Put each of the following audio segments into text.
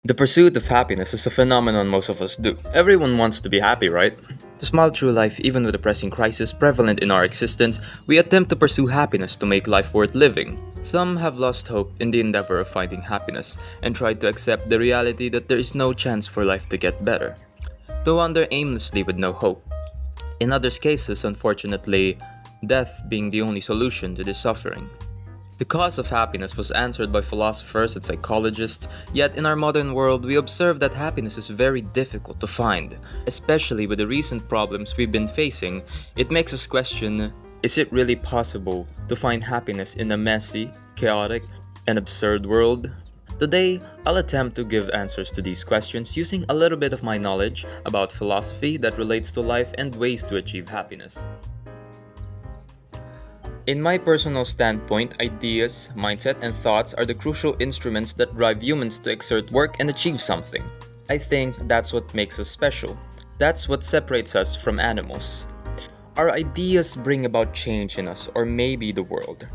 The pursuit of happiness is a phenomenon most of us do. Everyone wants to be happy, right? To smile through life, even with a pressing crisis prevalent in our existence, we attempt to pursue happiness to make life worth living. Some have lost hope in the endeavor of finding happiness and tried to accept the reality that there is no chance for life to get better. To wander aimlessly with no hope. In others' cases, unfortunately, death being the only solution to this suffering. The cause of happiness was answered by philosophers and psychologists, yet in our modern world, we observe that happiness is very difficult to find. Especially with the recent problems we've been facing, it makes us question, is it really possible to find happiness in a messy, chaotic, and absurd world? Today, I'll attempt to give answers to these questions using a little bit of my knowledge about philosophy that relates to life and ways to achieve happiness. In my personal standpoint, ideas, mindset, and thoughts are the crucial instruments that drive humans to exert work and achieve something. I think that's what makes us special. That's what separates us from animals. Our ideas bring about change in us or maybe the world.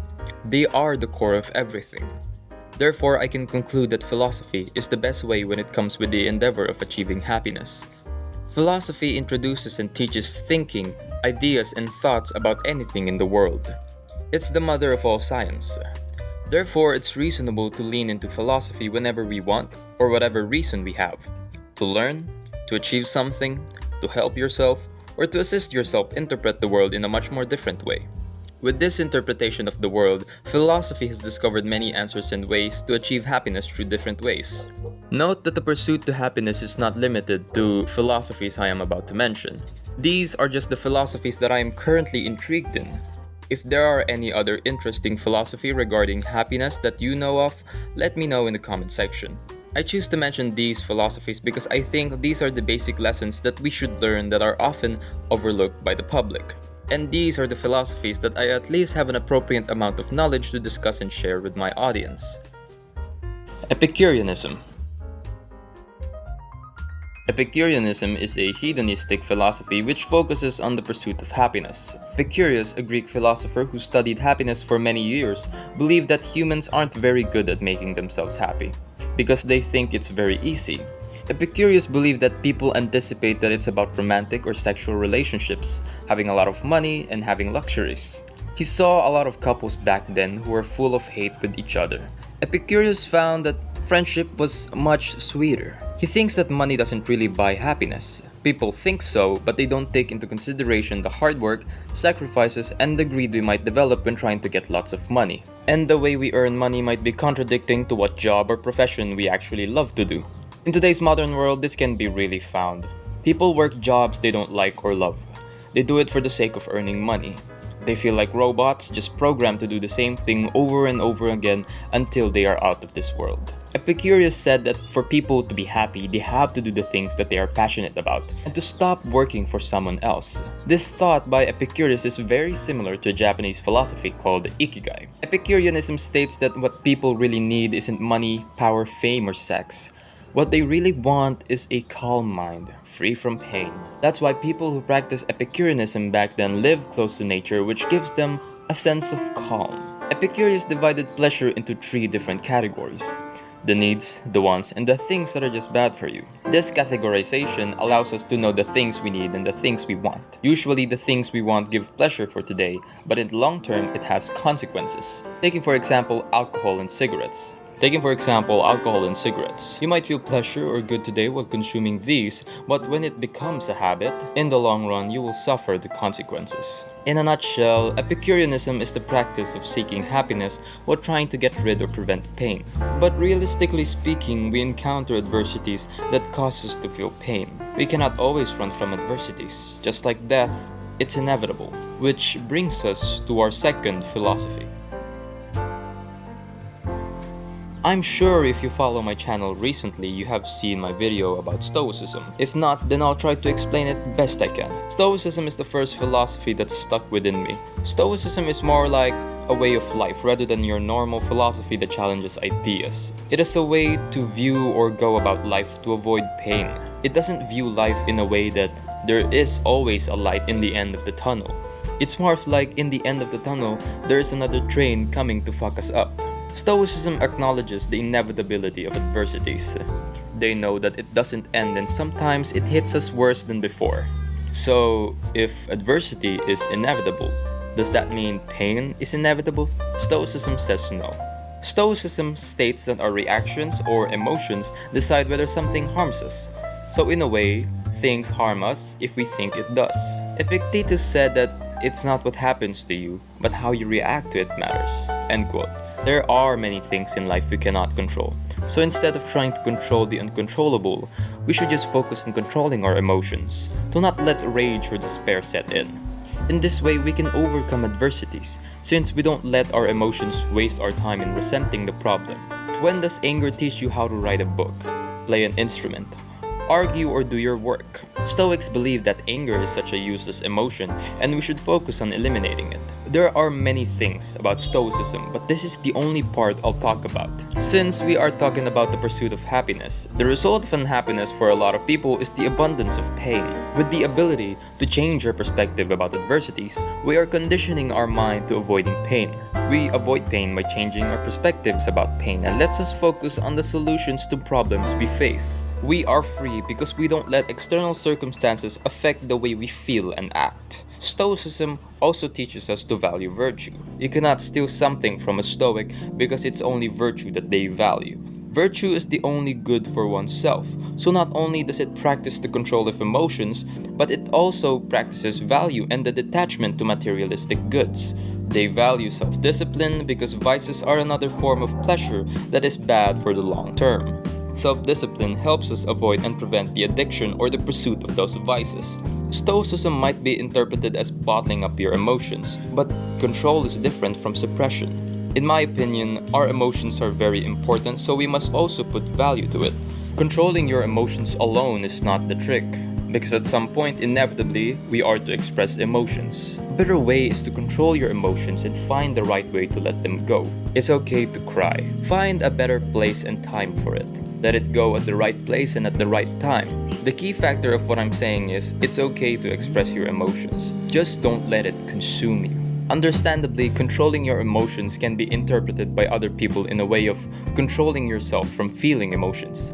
They are the core of everything. Therefore, I can conclude that philosophy is the best way when it comes with the endeavor of achieving happiness. Philosophy introduces and teaches thinking, ideas, and thoughts about anything in the world. It's the mother of all science. Therefore, it's reasonable to lean into philosophy whenever we want or whatever reason we have. To learn, to achieve something, to help yourself, or to assist yourself interpret the world in a much more different way. With this interpretation of the world, philosophy has discovered many answers and ways to achieve happiness through different ways. Note that the pursuit to happiness is not limited to philosophies I am about to mention. These are just the philosophies that I am currently intrigued in. If there are any other interesting philosophy regarding happiness that you know of, let me know in the comment section. I choose to mention these philosophies because I think these are the basic lessons that we should learn that are often overlooked by the public. And these are the philosophies that I at least have an appropriate amount of knowledge to discuss and share with my audience. Epicureanism. Epicureanism is a hedonistic philosophy which focuses on the pursuit of happiness. Epicurus, a Greek philosopher who studied happiness for many years, believed that humans aren't very good at making themselves happy, because they think it's very easy. Epicurus believed that people anticipate that it's about romantic or sexual relationships, having a lot of money, and having luxuries. He saw a lot of couples back then who were full of hate with each other. Epicurus found that friendship was much sweeter. He thinks that money doesn't really buy happiness. People think so, but they don't take into consideration the hard work, sacrifices, and the greed we might develop when trying to get lots of money. And the way we earn money might be contradicting to what job or profession we actually love to do. In today's modern world, this can be really found. People work jobs they don't like or love. They do it for the sake of earning money. They feel like robots, just programmed to do the same thing over and over again until they are out of this world. Epicurus said that for people to be happy, they have to do the things that they are passionate about and to stop working for someone else. This thought by Epicurus is very similar to a Japanese philosophy called Ikigai. Epicureanism states that what people really need isn't money, power, fame, or sex. What they really want is a calm mind, free from pain. That's why people who practice Epicureanism back then lived close to nature, which gives them a sense of calm. Epicurus divided pleasure into three different categories: the needs, the wants, and the things that are just bad for you. This categorization allows us to know the things we need and the things we want. Usually the things we want give pleasure for today, but in the long term it has consequences. Taking for example alcohol and cigarettes. You might feel pleasure or good today while consuming these, but when it becomes a habit, in the long run you will suffer the consequences. In a nutshell, Epicureanism is the practice of seeking happiness while trying to get rid or prevent pain. But realistically speaking, we encounter adversities that cause us to feel pain. We cannot always run from adversities. Just like death, it's inevitable. Which brings us to our second philosophy. I'm sure if you follow my channel recently, you have seen my video about Stoicism. If not, then I'll try to explain it best I can. Stoicism is the first philosophy that stuck within me. Stoicism is more like a way of life rather than your normal philosophy that challenges ideas. It is a way to view or go about life to avoid pain. It doesn't view life in a way that there is always a light in the end of the tunnel. It's more of like in the end of the tunnel, there is another train coming to fuck us up. Stoicism acknowledges the inevitability of adversities. they know that it doesn't end and sometimes it hits us worse than before. So, if adversity is inevitable, does that mean pain is inevitable? Stoicism says no. Stoicism states that our reactions or emotions decide whether something harms us. So in a way, things harm us if we think it does. Epictetus said that it's not what happens to you, but how you react to it matters. End quote. There are many things in life we cannot control. So instead of trying to control the uncontrollable, we should just focus on controlling our emotions. Do not let rage or despair set in. In this way, we can overcome adversities, since we don't let our emotions waste our time in resenting the problem. When does anger teach you how to write a book, play an instrument, argue, or do your work? Stoics believe that anger is such a useless emotion and we should focus on eliminating it. There are many things about Stoicism, but this is the only part I'll talk about. Since we are talking about the pursuit of happiness, the result of unhappiness for a lot of people is the abundance of pain. With the ability to change our perspective about adversities, we are conditioning our mind to avoiding pain. We avoid pain by changing our perspectives about pain and lets us focus on the solutions to problems we face. We are free because we don't let external circumstances affect the way we feel and act. Stoicism also teaches us to value virtue. You cannot steal something from a Stoic because it's only virtue that they value. Virtue is the only good for oneself, so not only does it practice the control of emotions, but it also practices value and the detachment to materialistic goods. They value self-discipline because vices are another form of pleasure that is bad for the long term. Self-discipline helps us avoid and prevent the addiction or the pursuit of those vices. Stoicism might be interpreted as bottling up your emotions, but control is different from suppression. In my opinion, our emotions are very important, so we must also put value to it. Controlling your emotions alone is not the trick, because at some point, inevitably, we are to express emotions. A better way is to control your emotions and find the right way to let them go. It's okay to cry. Find a better place and time for it. Let it go at the right place and at the right time. The key factor of what I'm saying is, it's okay to express your emotions. Just don't let it consume you. Understandably, controlling your emotions can be interpreted by other people in a way of controlling yourself from feeling emotions.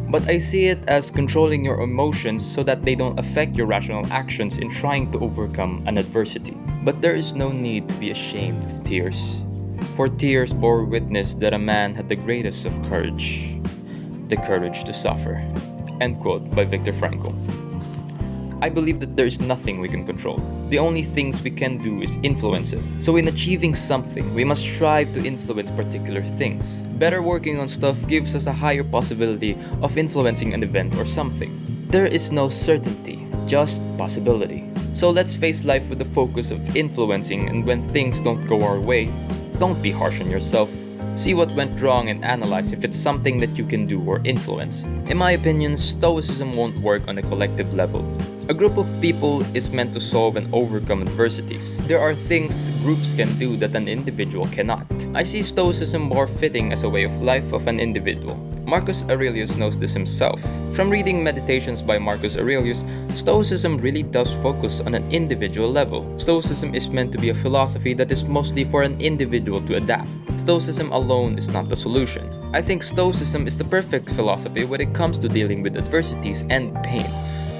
But I see it as controlling your emotions so that they don't affect your rational actions in trying to overcome an adversity. But there is no need to be ashamed of tears. For tears bore witness that a man had the greatest of courage, the courage to suffer. End quote by Viktor Frankl. I believe that there is nothing we can control. The only things we can do is influence it. So in achieving something, we must strive to influence particular things. Better working on stuff gives us a higher possibility of influencing an event or something. There is no certainty, just possibility. So let's face life with the focus of influencing, and when things don't go our way, don't be harsh on yourself. See what went wrong and analyze if it's something that you can do or influence. In my opinion, Stoicism won't work on a collective level. A group of people is meant to solve and overcome adversities. There are things groups can do that an individual cannot. I see Stoicism more fitting as a way of life of an individual. Marcus Aurelius knows this himself. From reading Meditations by Marcus Aurelius, Stoicism really does focus on an individual level. Stoicism is meant to be a philosophy that is mostly for an individual to adapt. Stoicism alone is not the solution. I think Stoicism is the perfect philosophy when it comes to dealing with adversities and pain.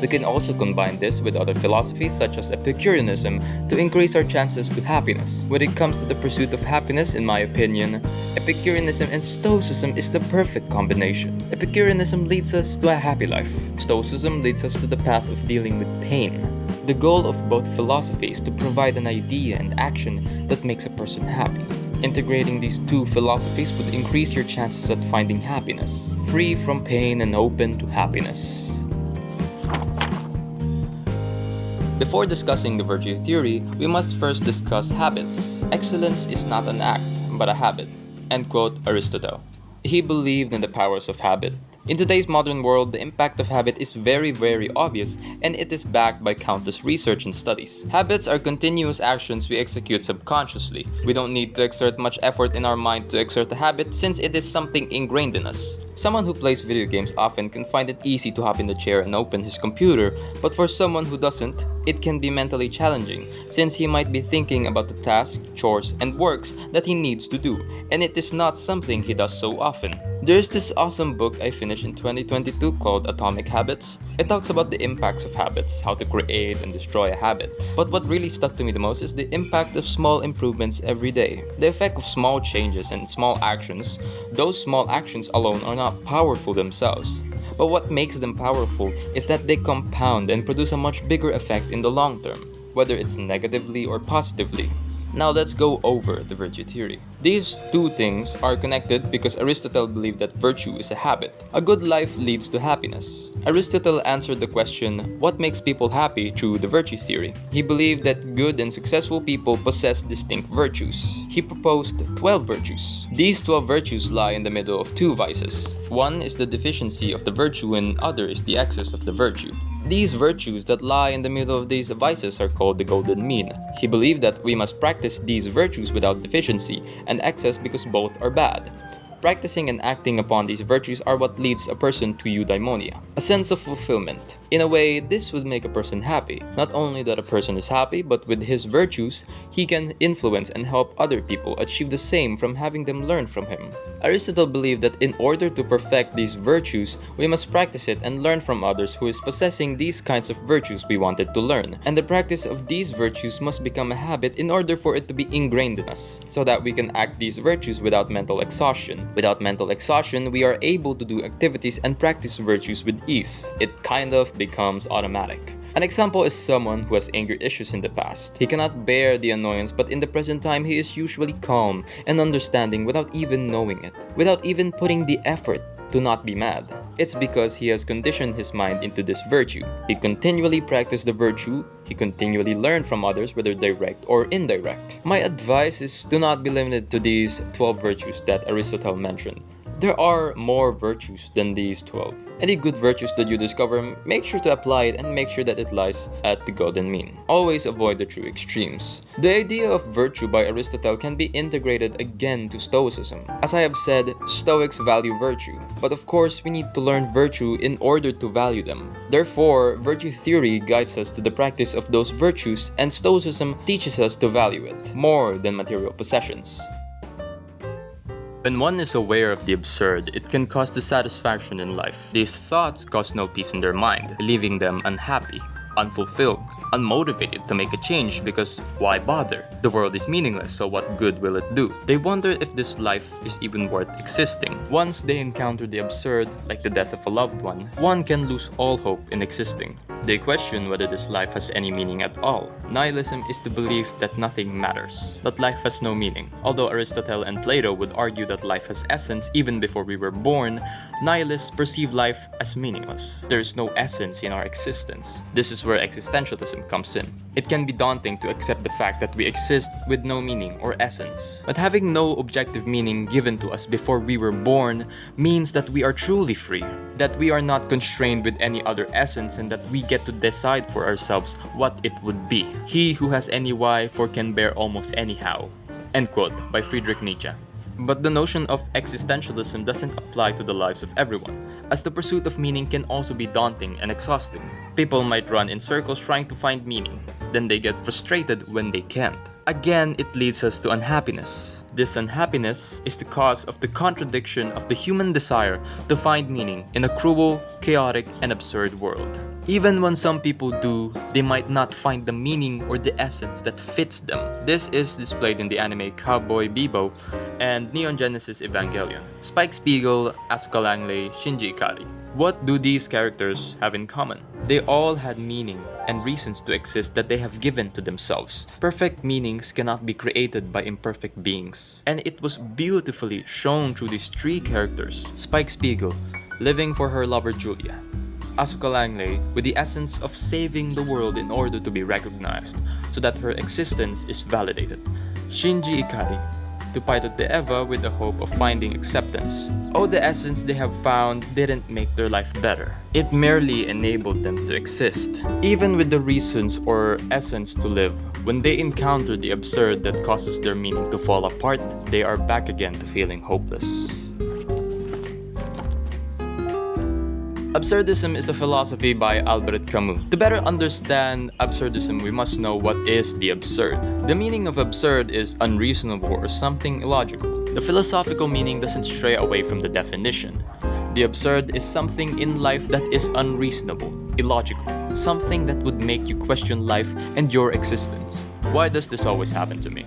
We can also combine this with other philosophies such as Epicureanism to increase our chances to happiness. When it comes to the pursuit of happiness, in my opinion, Epicureanism and Stoicism is the perfect combination. Epicureanism leads us to a happy life. Stoicism leads us to the path of dealing with pain. The goal of both philosophies is to provide an idea and action that makes a person happy. Integrating these two philosophies would increase your chances at finding happiness, free from pain and open to happiness. Before discussing the virtue theory, we must first discuss habits. Excellence is not an act, but a habit. End quote, Aristotle. He believed in the powers of habit. In today's modern world, the impact of habit is very obvious, and it is backed by countless research and studies. Habits are continuous actions we execute subconsciously. We don't need to exert much effort in our mind to exert a habit since it is something ingrained in us. Someone who plays video games often can find it easy to hop in the chair and open his computer, but for someone who doesn't, it can be mentally challenging since he might be thinking about the tasks, chores, and works that he needs to do, and it is not something he does so often. There's this awesome book I finished in 2022 called Atomic Habits. It talks about the impacts of habits, how to create and destroy a habit. But what really stuck to me the most is the impact of small improvements every day. The effect of small changes and small actions. Those small actions alone are not powerful themselves. But what makes them powerful is that they compound and produce a much bigger effect in the long term, whether it's negatively or positively. Now let's go over the virtue theory. These two things are connected because Aristotle believed that virtue is a habit. A good life leads to happiness. Aristotle answered the question, what makes people happy, through the virtue theory. He believed that good and successful people possess distinct virtues. He proposed 12 virtues. These 12 virtues lie in the middle of two vices. One is the deficiency of the virtue and other is the excess of the virtue. These virtues that lie in the middle of these vices are called the golden mean. He believed that we must practice these virtues without deficiency and excess because both are bad. Practicing and acting upon these virtues are what leads a person to eudaimonia, a sense of fulfillment. In a way, this would make a person happy. Not only that a person is happy, but with his virtues, he can influence and help other people achieve the same from having them learn from him. Aristotle believed that in order to perfect these virtues, we must practice it and learn from others who is possessing these kinds of virtues we wanted to learn. And the practice of these virtues must become a habit in order for it to be ingrained in us, so that we can act these virtues without mental exhaustion. Without mental exhaustion, we are able to do activities and practice virtues with ease. It kind of becomes automatic. An example is someone who has anger issues in the past. He cannot bear the annoyance, but in the present time, he is usually calm and understanding without even knowing it, without even putting the effort to not be mad. It's because he has conditioned his mind into this virtue. He continually practiced the virtue, he continually learned from others, whether direct or indirect. My advice is do not be limited to these 12 virtues that Aristotle mentioned. There are more virtues than these 12. Any good virtues that you discover, make sure to apply it and make sure that it lies at the golden mean. Always avoid the true extremes. The idea of virtue by Aristotle can be integrated again to Stoicism. As I have said, Stoics value virtue. But of course, we need to learn virtue in order to value them. Therefore, virtue theory guides us to the practice of those virtues, and Stoicism teaches us to value it more than material possessions. When one is aware of the absurd, it can cause dissatisfaction in life. These thoughts cause no peace in their mind, leaving them unhappy, unfulfilled, unmotivated to make a change because why bother? The world is meaningless, so what good will it do? They wonder if this life is even worth existing. Once they encounter the absurd, like the death of a loved one can lose all hope in existing. They question whether this life has any meaning at all. Nihilism is the belief that nothing matters, that life has no meaning. Although Aristotle and Plato would argue that life has essence even before we were born, nihilists perceive life as meaningless. There is no essence in our existence. This is where existentialism comes in. It can be daunting to accept the fact that we exist with no meaning or essence. But having no objective meaning given to us before we were born means that we are truly free, that we are not constrained with any other essence, and that we get to decide for ourselves what it would be. He who has any why for can bear almost anyhow. End quote by Friedrich Nietzsche. But the notion of existentialism doesn't apply to the lives of everyone, as the pursuit of meaning can also be daunting and exhausting. People might run in circles trying to find meaning, then they get frustrated when they can't. Again, it leads us to unhappiness. This unhappiness is the cause of the contradiction of the human desire to find meaning in a cruel, chaotic, and absurd world. Even when some people do, they might not find the meaning or the essence that fits them. This is displayed in the anime Cowboy Bebop and Neon Genesis Evangelion. Spike Spiegel, Asuka Langley, Shinji Ikari. What do these characters have in common? They all had meaning and reasons to exist that they have given to themselves. Perfect meanings cannot be created by imperfect beings. And it was beautifully shown through these three characters. Spike Spiegel, living for her lover Julia. Asuka Langley, with the essence of saving the world in order to be recognized, so that her existence is validated. Shinji Ikari, to Paito de Eva with the hope of finding acceptance. Oh, the essence they have found didn't make their life better. It merely enabled them to exist. Even with the reasons or essence to live, when they encounter the absurd that causes their meaning to fall apart, they are back again to feeling hopeless. Absurdism is a philosophy by Albert Camus. To better understand absurdism, we must know what is the absurd. The meaning of absurd is unreasonable or something illogical. The philosophical meaning doesn't stray away from the definition. The absurd is something in life that is unreasonable, illogical, something that would make you question life and your existence. Why does this always happen to me?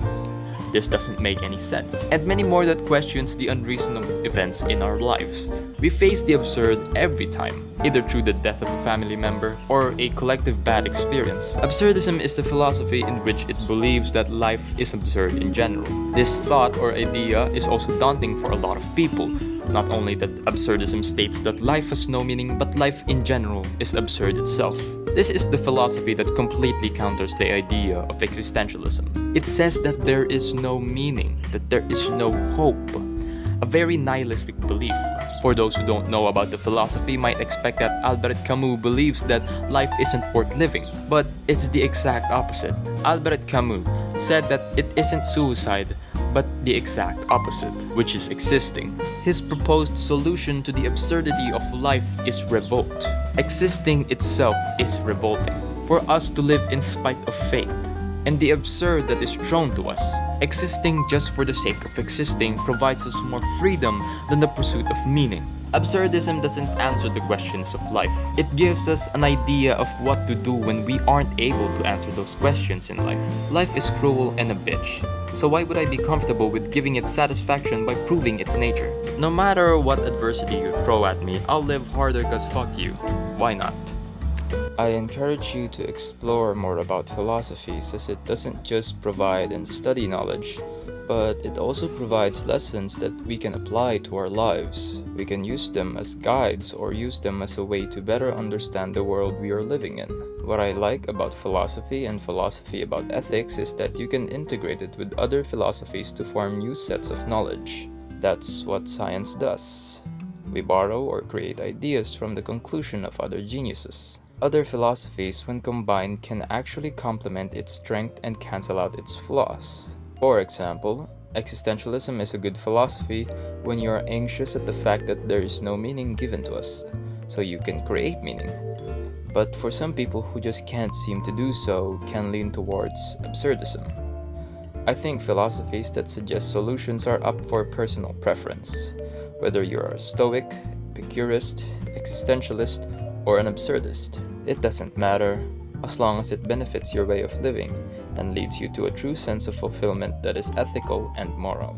This doesn't make any sense. And many more that questions the unreasonable events in our lives. We face the absurd every time, either through the death of a family member or a collective bad experience. Absurdism is the philosophy in which it believes that life is absurd in general. This thought or idea is also daunting for a lot of people. Not only that absurdism states that life has no meaning, but life in general is absurd itself. This is the philosophy that completely counters the idea of existentialism. It says that there is no meaning, that there is no hope. A very nihilistic belief. For those who don't know about the philosophy might expect that Albert Camus believes that life isn't worth living, but it's the exact opposite. Albert Camus said that it isn't suicide, but the exact opposite, which is existing. His proposed solution to the absurdity of life is revolt. Existing itself is revolting. For us to live in spite of fate, and the absurd that is thrown to us. Existing just for the sake of existing provides us more freedom than the pursuit of meaning. Absurdism doesn't answer the questions of life. It gives us an idea of what to do when we aren't able to answer those questions in life. Life is cruel and a bitch. So why would I be comfortable with giving it satisfaction by proving its nature? No matter what adversity you throw at me, I'll live harder cause fuck you. Why not? I encourage you to explore more about philosophies, as it doesn't just provide and study knowledge, but it also provides lessons that we can apply to our lives. We can use them as guides or use them as a way to better understand the world we are living in. What I like about philosophy and philosophy about ethics is that you can integrate it with other philosophies to form new sets of knowledge. That's what science does. We borrow or create ideas from the conclusion of other geniuses. Other philosophies, when combined, can actually complement its strength and cancel out its flaws. For example, existentialism is a good philosophy when you are anxious at the fact that there is no meaning given to us, so you can create meaning. But for some people who just can't seem to do so, can lean towards absurdism. I think philosophies that suggest solutions are up for personal preference, whether you're a Stoic, Epicurist, existentialist, or an absurdist. It doesn't matter, as long as it benefits your way of living and leads you to a true sense of fulfillment that is ethical and moral.